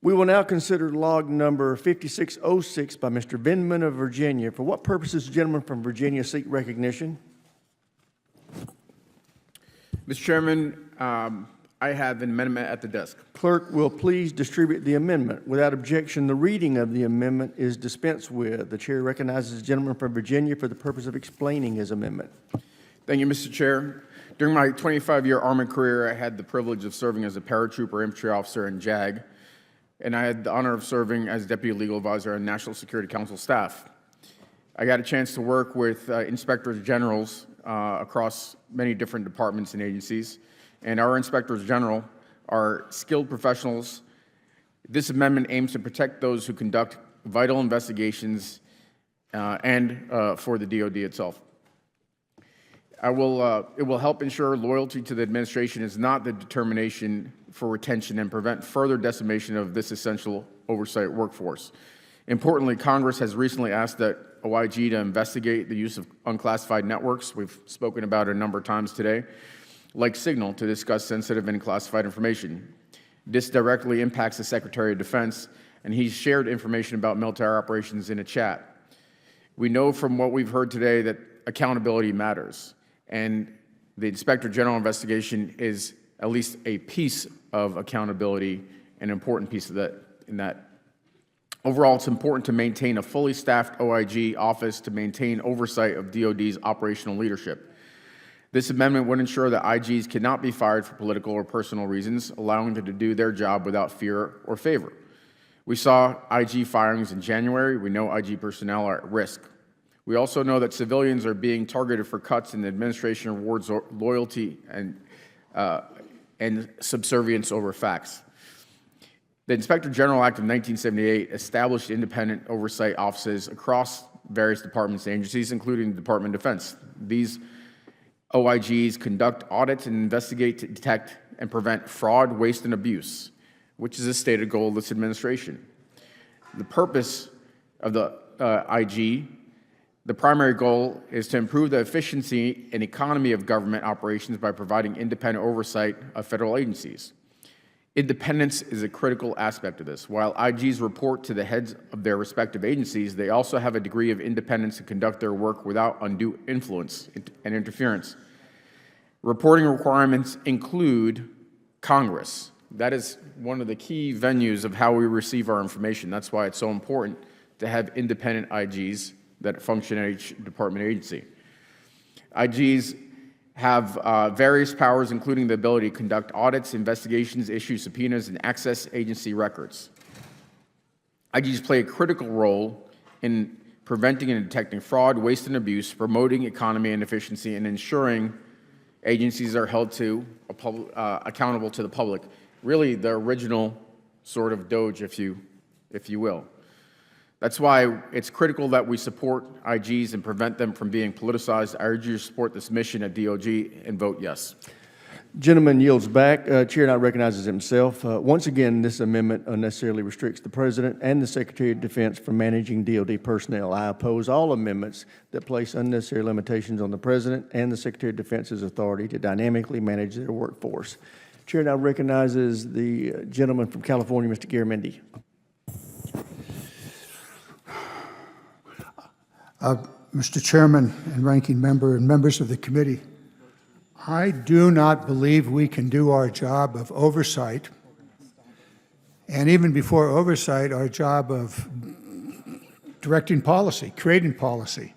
We will now consider log number 5606 by Mr. Vindman of Virginia. For what purposes, gentlemen from Virginia, seek recognition? Mr. Chairman, I have an amendment at the desk. Clerk will please distribute the amendment. Without objection, the reading of the amendment is dispensed with. The chair recognizes the gentleman from Virginia for the purpose of explaining his amendment. Thank you, Mr. Chair. During my 25-year Army career, I had the privilege of serving as a paratrooper infantry officer in JAG, and I had the honor of serving as Deputy Legal Advisor on National Security Council staff. I got a chance to work with inspectors generals across many different departments and agencies, and our inspectors general are skilled professionals. This amendment aims to protect those who conduct vital investigations and for the DoD itself. It will help ensure loyalty to the administration is not the determination for retention and prevent further decimation of this essential oversight workforce. Importantly, Congress has recently asked that OIG to investigate the use of unclassified networks, we've spoken about it a number of times today, like Signal, to discuss sensitive and classified information. This directly impacts the Secretary of Defense, and he's shared information about military operations in a chat. We know from what we've heard today that accountability matters, and the Inspector General investigation is at least a piece of accountability, an important piece of that. Overall, it's important to maintain a fully staffed OIG office to maintain oversight of DoD's operational leadership. This amendment would ensure that IGs cannot be fired for political or personal reasons, allowing them to do their job without fear or favor. We saw IG firings in January. We know IG personnel are at risk. We also know that civilians are being targeted for cuts, and the administration rewards loyalty and subservience over facts. The Inspector General Act of 1978 established independent oversight offices across various departments and agencies, including the Department of Defense. These OIGs conduct audits and investigate to detect and prevent fraud, waste, and abuse, which is a stated goal of this administration. The purpose of the IG, the primary goal is to improve the efficiency and economy of government operations by providing independent oversight of federal agencies. Independence is a critical aspect of this. While IGs report to the heads of their respective agencies, they also have a degree of independence to conduct their work without undue influence and interference. Reporting requirements include Congress. That is one of the key venues of how we receive our information. That's why it's so important to have independent IGs that function at each department agency. IGs have various powers, including the ability to conduct audits, investigations, issue subpoenas, and access agency records. IGs play a critical role in preventing and detecting fraud, waste, and abuse, promoting economy and efficiency, and ensuring agencies are held to accountable to the public. Really, the original sort of Doge, if you will. That's why it's critical that we support IGs and prevent them from being politicized. I urge you to support this mission at DOG and vote yes. Gentleman yields back. Chair now recognizes himself. Once again, this amendment unnecessarily restricts the President and the Secretary of Defense from managing DoD personnel. I oppose all amendments that place unnecessary limitations on the President and the Secretary of Defense's authority to dynamically manage their workforce. Chair now recognizes the gentleman from California, Mr. Garamendi. Mr. Chairman and Ranking Member and members of the committee, I do not believe we can do our job of oversight, and even before oversight, our job of directing policy, creating policy.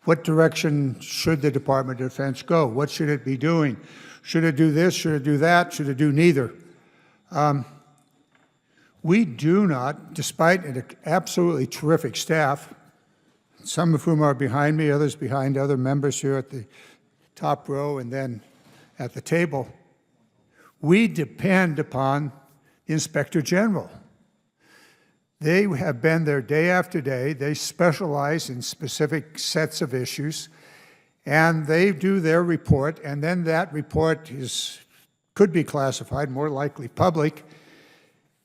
What direction should the Department of Defense go? What should it be doing? Should it do this? Should it do that? Should it do neither? We do not, despite an absolutely terrific staff, some of whom are behind me, others behind other members here at the top row and then at the table, we depend upon the Inspector General. They have been there day after day. They specialize in specific sets of issues, and they do their report, and then that report could be classified, more likely public,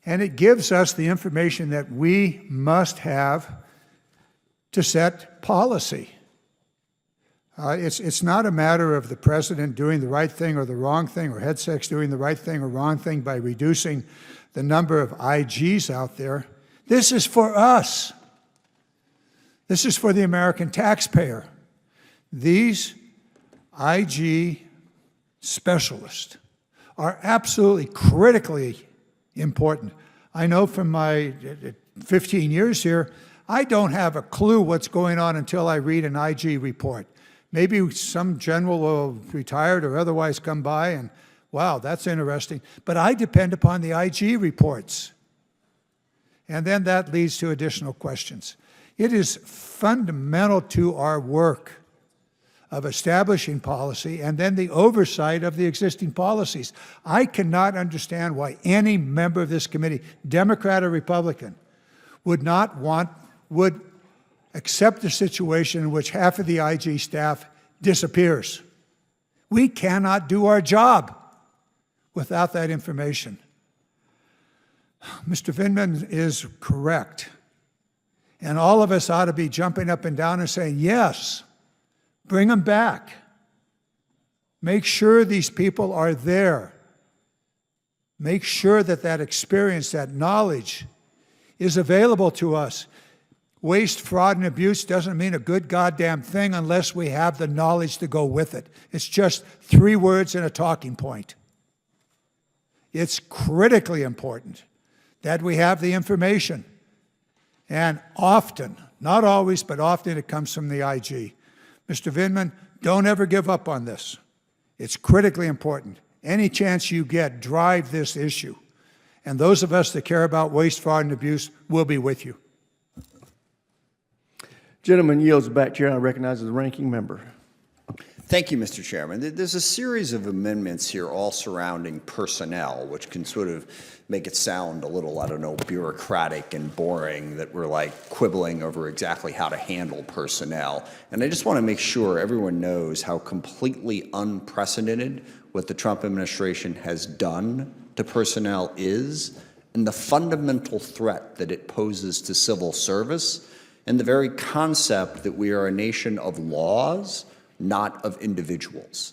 and it gives us the information that we must have to set policy. It's not a matter of the President doing the right thing or the wrong thing, or HeadSec's doing the right thing or wrong thing by reducing the number of IGs out there. This is for us. This is for the American taxpayer. These IG specialists are absolutely critically important. I know from my 15 years here, I don't have a clue what's going on until I read an IG report. Maybe some general will retired or otherwise come by and, wow, that's interesting. But I depend upon the IG reports. And then that leads to additional questions. It is fundamental to our work of establishing policy and then the oversight of the existing policies. I cannot understand why any member of this committee, Democrat or Republican, would accept a situation in which half of the IG staff disappears. We cannot do our job without that information. Mr. Vindman is correct. And all of us ought to be jumping up and down and saying, yes, bring them back. Make sure these people are there. Make sure that that experience, that knowledge is available to us. Waste, fraud, and abuse doesn't mean a good goddamn thing unless we have the knowledge to go with it. It's just 3 words and a talking point. It's critically important that we have the information. And often, not always, but often it comes from the IG. Mr. Vindman, don't ever give up on this. It's critically important. Any chance you get, drive this issue. And those of us that care about waste, fraud, and abuse will be with you. Gentleman yields back. Chair, I recognize the ranking member. Thank you, Mr. Chairman. There's a series of amendments here all surrounding personnel, which can sort of make it sound a little, I don't know, bureaucratic and boring, that we're like quibbling over exactly how to handle personnel. And I just want to make sure everyone knows how completely unprecedented what the Trump administration has done to personnel is, and the fundamental threat that it poses to civil service, and the very concept that we are a nation of laws, not of individuals.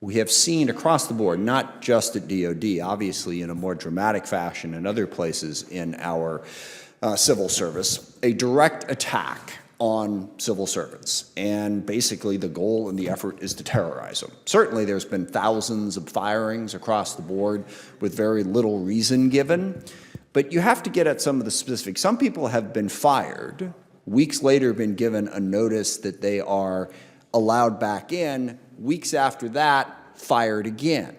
We have seen across the board, not just at DOD, obviously in a more dramatic fashion in other places in our civil service, a direct attack on civil servants. And basically the goal and the effort is to terrorize them. Certainly there's been thousands of firings across the board with very little reason given, but you have to get at some of the specifics. Some people have been fired, weeks later been given a notice that they are allowed back in, weeks after that, fired again.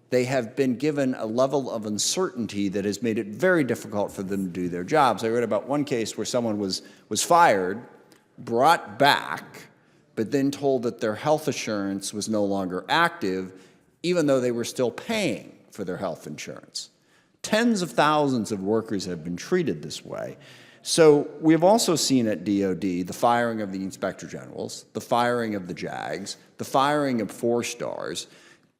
They have been given a level of uncertainty that has made it very difficult for them to do their jobs. I read about one case where someone was fired, brought back, but then told that their health insurance was no longer active, even though they were still paying for their health insurance. Tens of thousands of workers have been treated this way. So we have also seen at DOD the firing of the Inspector Generals, the firing of the JAGs, the firing of 4-stars.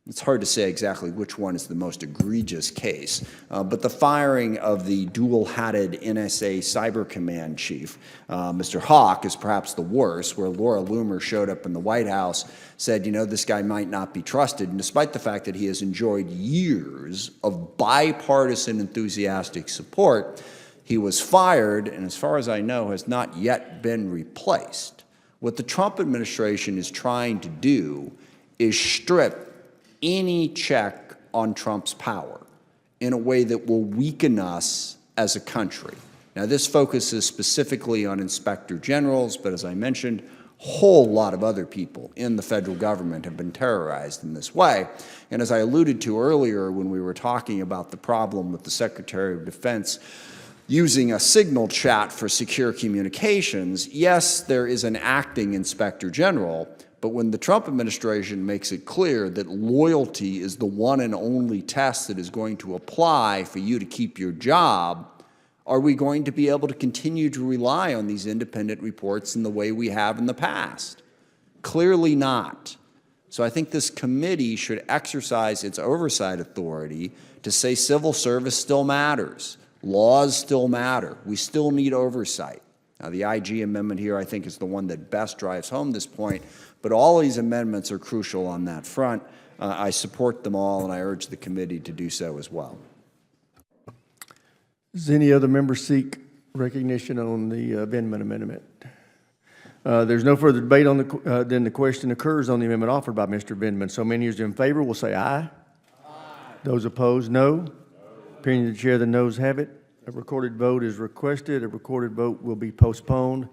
It's hard to say exactly which one is the most egregious case, but the firing of the dual-hatted NSA Cyber Command chief, Mr. Hawk, is perhaps the worst, where Laura Loomer showed up in the White House, said, you know, this guy might not be trusted, and despite the fact that he has enjoyed years of bipartisan enthusiastic support, he was fired, and as far as I know, has not yet been replaced. What the Trump administration is trying to do is strip any check on Trump's power in a way that will weaken us as a country. Now, this focuses specifically on inspector generals, but as I mentioned, a whole lot of other people in the federal government have been terrorized in this way. And as I alluded to earlier when we were talking about the problem with the Secretary of Defense using a signal chat for secure communications, yes, there is an acting inspector general, but when the Trump administration makes it clear that loyalty is the one and only test that is going to apply for you to keep your job, are we going to be able to continue to rely on these independent reports in the way we have in the past? Clearly not. So I think this committee should exercise its oversight authority to say civil service still matters. Laws still matter. We still need oversight. Now, the IG amendment here, I think, is the one that best drives home this point, but all these amendments are crucial on that front. I support them all, and I urge the committee to do so as well. Does any other member seek recognition on the Vindman amendment? There's no further debate on then the question occurs on the amendment offered by Mr. Vindman. So many as in favor will say aye. Aye. Those opposed, no. Opinion of the chair, the noes have it. A recorded vote is requested. A recorded vote will be postponed.